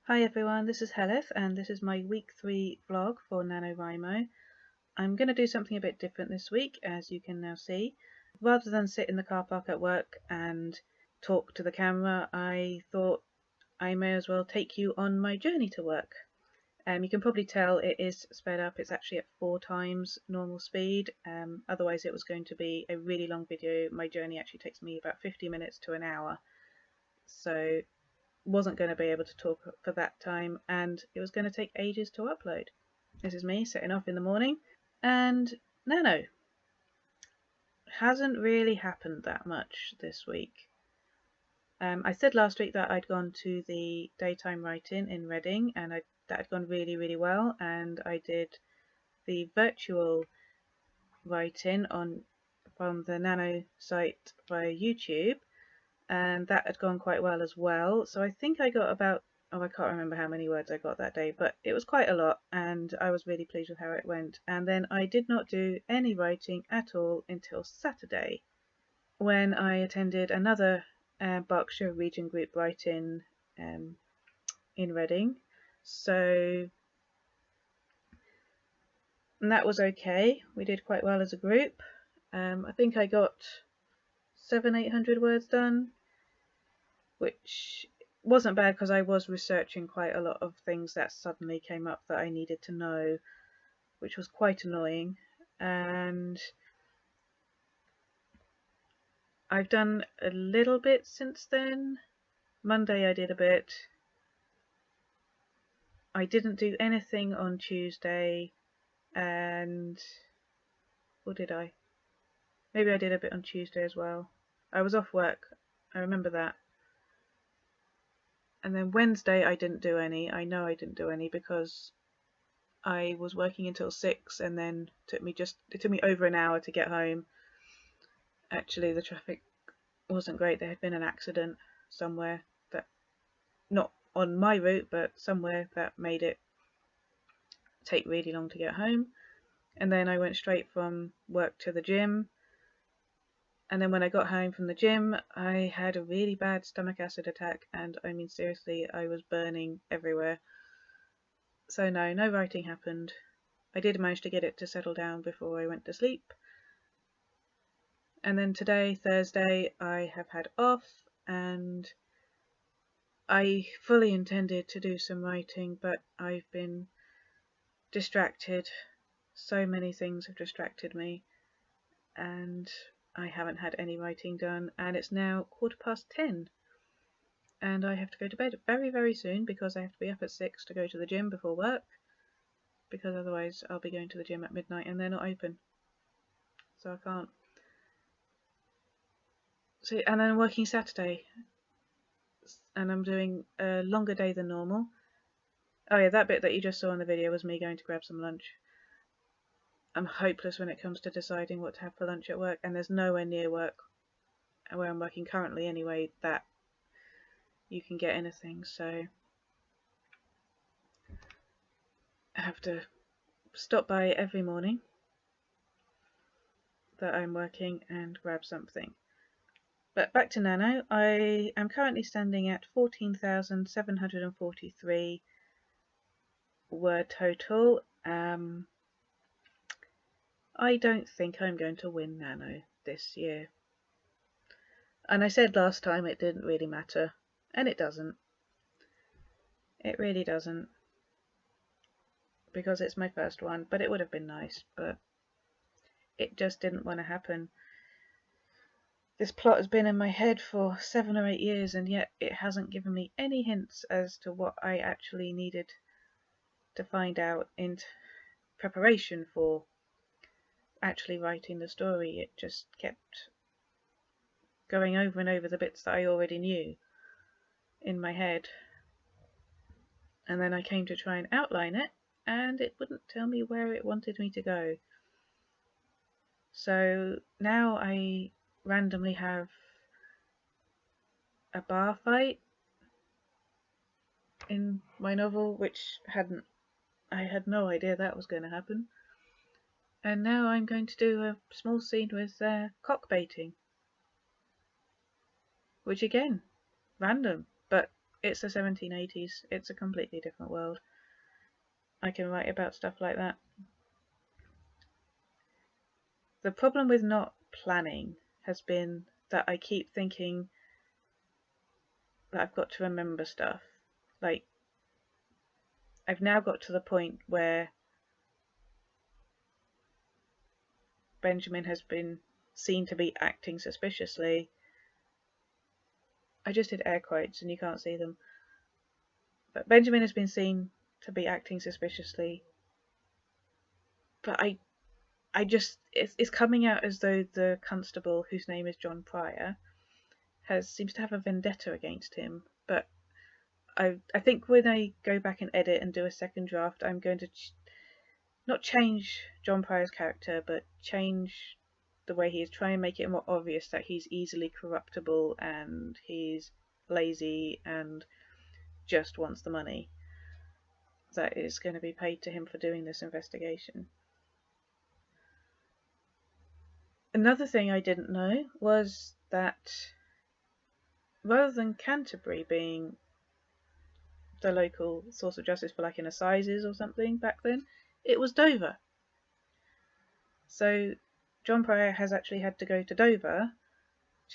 Hi everyone, this is Helith and this is my week 3 vlog for NaNoWriMo. I'm going to do something a bit different this week, as you can now see. Rather than sit in the car park at work and talk to the camera, I thought I may as well take you on my journey to work. You can probably tell it is sped up, it's actually at 4 times normal speed, otherwise it was going to be a really long video. My journey actually takes me about 50 minutes to an hour, so wasn't going to be able to talk for that time, and it was going to take ages to upload. This is me setting off in the morning, and Nano hasn't really happened that much this week. I said last week that I'd gone to the daytime write-in in Reading, and that had gone really well, and I did the virtual write-in from the Nano site via YouTube, and that had gone quite well as well. So I think I got about, I can't remember how many words I got that day, but it was quite a lot, and I was really pleased with how it went. And then I did not do any writing at all until Saturday, when I attended another Berkshire Region Group write-in in Reading. So and that was okay. We did quite well as a group. I think I got 700-800 words done, which wasn't bad because I was researching quite a lot of things that suddenly came up that I needed to know, which was quite annoying. And I've done a little bit since then. Monday I did a bit. I didn't do anything on Tuesday, and or did I? Maybe I did a bit on Tuesday as well. I was off work, I remember that. And then Wednesday I didn't do any. I know I didn't do any because I was working until 6, and then it took me over an hour to get home. Actually, the traffic wasn't great. There had been an accident somewhere, that not on my route, but somewhere, that made it take really long to get home. And then I went straight from work to the gym. And then when I got home from the gym, I had a really bad stomach acid attack, and I mean seriously, I was burning everywhere. So no writing happened. I did manage to get it to settle down before I went to sleep. And then today, Thursday, I have had off, and I fully intended to do some writing, but I've been distracted. So many things have distracted me, and I haven't had any writing done, and it's now 10:15, and I have to go to bed very soon because I have to be up at 6 to go to the gym before work, because otherwise I'll be going to the gym at midnight and they're not open, so I can't. So, and then I'm working Saturday, and I'm doing a longer day than normal. Oh yeah, that bit that you just saw in the video was me going to grab some lunch. I'm hopeless when it comes to deciding what to have for lunch at work, and there's nowhere near work, where I'm working currently anyway, that you can get anything, so I have to stop by every morning that I'm working and grab something. But back to Nano, I am currently standing at 14,743 word total. I don't think I'm going to win Nano this year. And I said last time it didn't really matter, and it doesn't. It really doesn't, because it's my first one, but it would have been nice, but it just didn't want to happen. This plot has been in my head for 7 or 8 years, and yet it hasn't given me any hints as to what I actually needed to find out in preparation for actually writing the story. It just kept going over and over the bits that I already knew in my head, and then I came to try and outline it, and it wouldn't tell me where it wanted me to go. So now I randomly have a bar fight in my novel, which I had no idea that was going to happen. And now I'm going to do a small scene with cock baiting, which again, random, but It's the 1780s. It's a completely different world. I can write about stuff like that. The problem with not planning has been that I keep thinking that I've got to remember stuff. Like, I've now got to the point where Benjamin has been seen to be acting suspiciously. I just did air quotes and you can't see them. But Benjamin has been seen to be acting suspiciously. But I just, it's coming out as though the constable, whose name is John Pryor, seems to have a vendetta against him. But I think when I go back and edit and do a second draft, I'm going to not change John Pryor's character, but change the way he is, try and make it more obvious that he's easily corruptible and he's lazy and just wants the money that is going to be paid to him for doing this investigation. Another thing I didn't know was that rather than Canterbury being the local source of justice for like an assizes or something back then, it was Dover. So John Pryor has actually had to go to Dover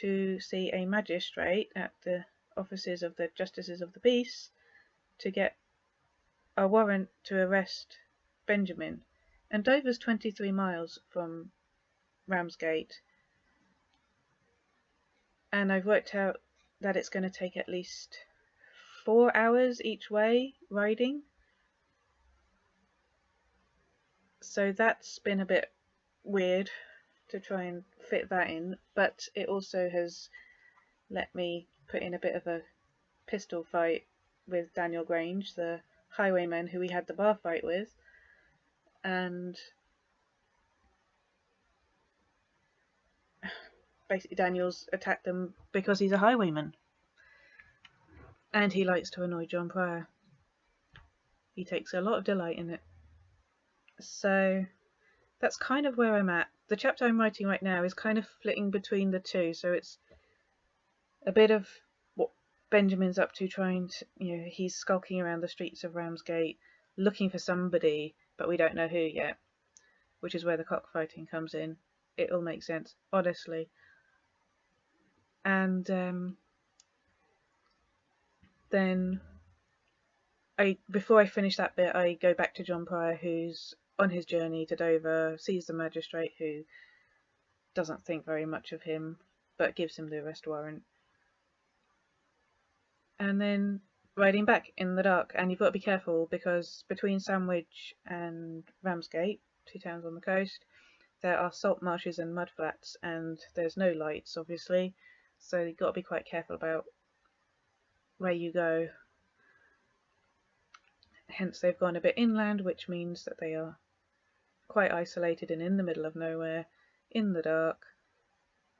to see a magistrate at the offices of the Justices of the Peace to get a warrant to arrest Benjamin. And Dover's 23 miles from Ramsgate. And I've worked out that it's going to take at least 4 hours each way riding. So that's been a bit weird to try and fit that in, but it also has let me put in a bit of a pistol fight with Daniel Grange, the highwayman who we had the bar fight with, and basically Daniel's attacked them because he's a highwayman and he likes to annoy John Pryor. He takes a lot of delight in it. So that's kind of where I'm at. The chapter I'm writing right now is kind of flitting between the two, so it's a bit of what Benjamin's up to, trying to, he's skulking around the streets of Ramsgate looking for somebody, but we don't know who yet, which is where the cockfighting comes in. It all makes sense, honestly. And then before I finish that bit, I go back to John Pryor, who's on his journey to Dover, sees the magistrate who doesn't think very much of him, but gives him the arrest warrant. And then riding back in the dark, and you've got to be careful because between Sandwich and Ramsgate, 2 towns on the coast, there are salt marshes and mud flats, and there's no lights, obviously, so you've got to be quite careful about where you go. Hence they've gone a bit inland, which means that they are quite isolated and in the middle of nowhere, in the dark.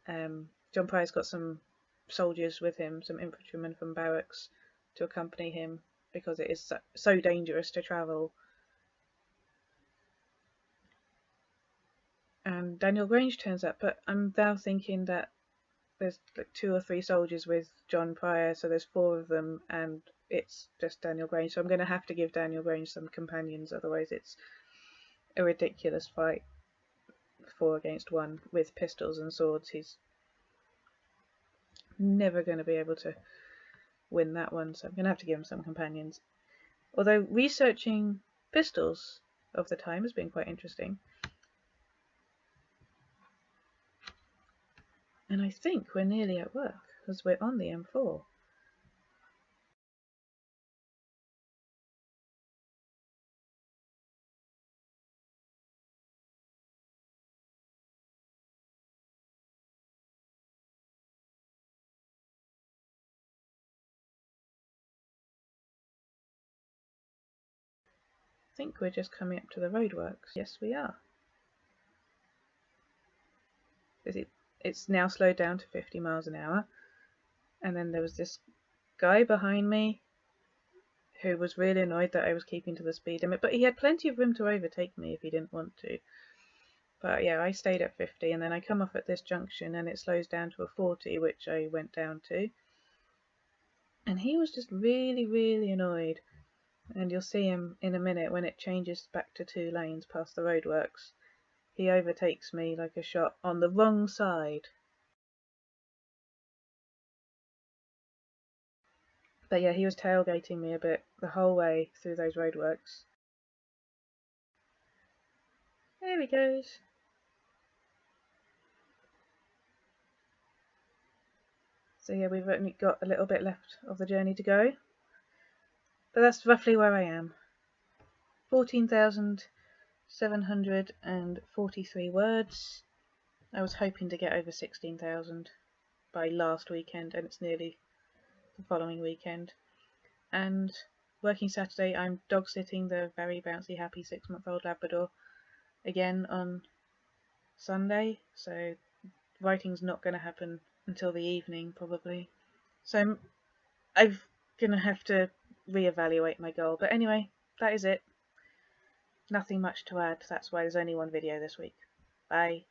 John Pryor's got some soldiers with him, some infantrymen from barracks, to accompany him because it is so dangerous to travel. And Daniel Grange turns up, but I'm now thinking that there's like 2 or 3 soldiers with John Pryor, so there's 4 of them, and it's just Daniel Grange. So I'm going to have to give Daniel Grange some companions, otherwise it's a ridiculous fight, 4 against 1 with pistols and swords. He's never going to be able to win that one, so I'm going to have to give him some companions. Although researching pistols of the time has been quite interesting. And I think we're nearly at work, because we're on the M4. I think we're just coming up to the roadworks. Yes, we are. It's now slowed down to 50 miles an hour. And then there was this guy behind me who was really annoyed that I was keeping to the speed limit, but he had plenty of room to overtake me if he didn't want to. But yeah, I stayed at 50, and then I come off at this junction and it slows down to a 40, which I went down to. and he was just really annoyed. And you'll see him in a minute when it changes back to 2 lanes past the roadworks. He overtakes me like a shot on the wrong side. But yeah, he was tailgating me a bit the whole way through those roadworks. There he goes. So yeah, we've only got a little bit left of the journey to go. But that's roughly where I am. 14,743 words. I was hoping to get over 16,000 by last weekend, and it's nearly the following weekend. And working Saturday, I'm dog sitting the very bouncy, happy 6-month-old Labrador again on Sunday, so writing's not going to happen until the evening probably. So I'm going to have to reevaluate my goal. But anyway, that is it. Nothing much to add. That's why there's only one video this week. Bye.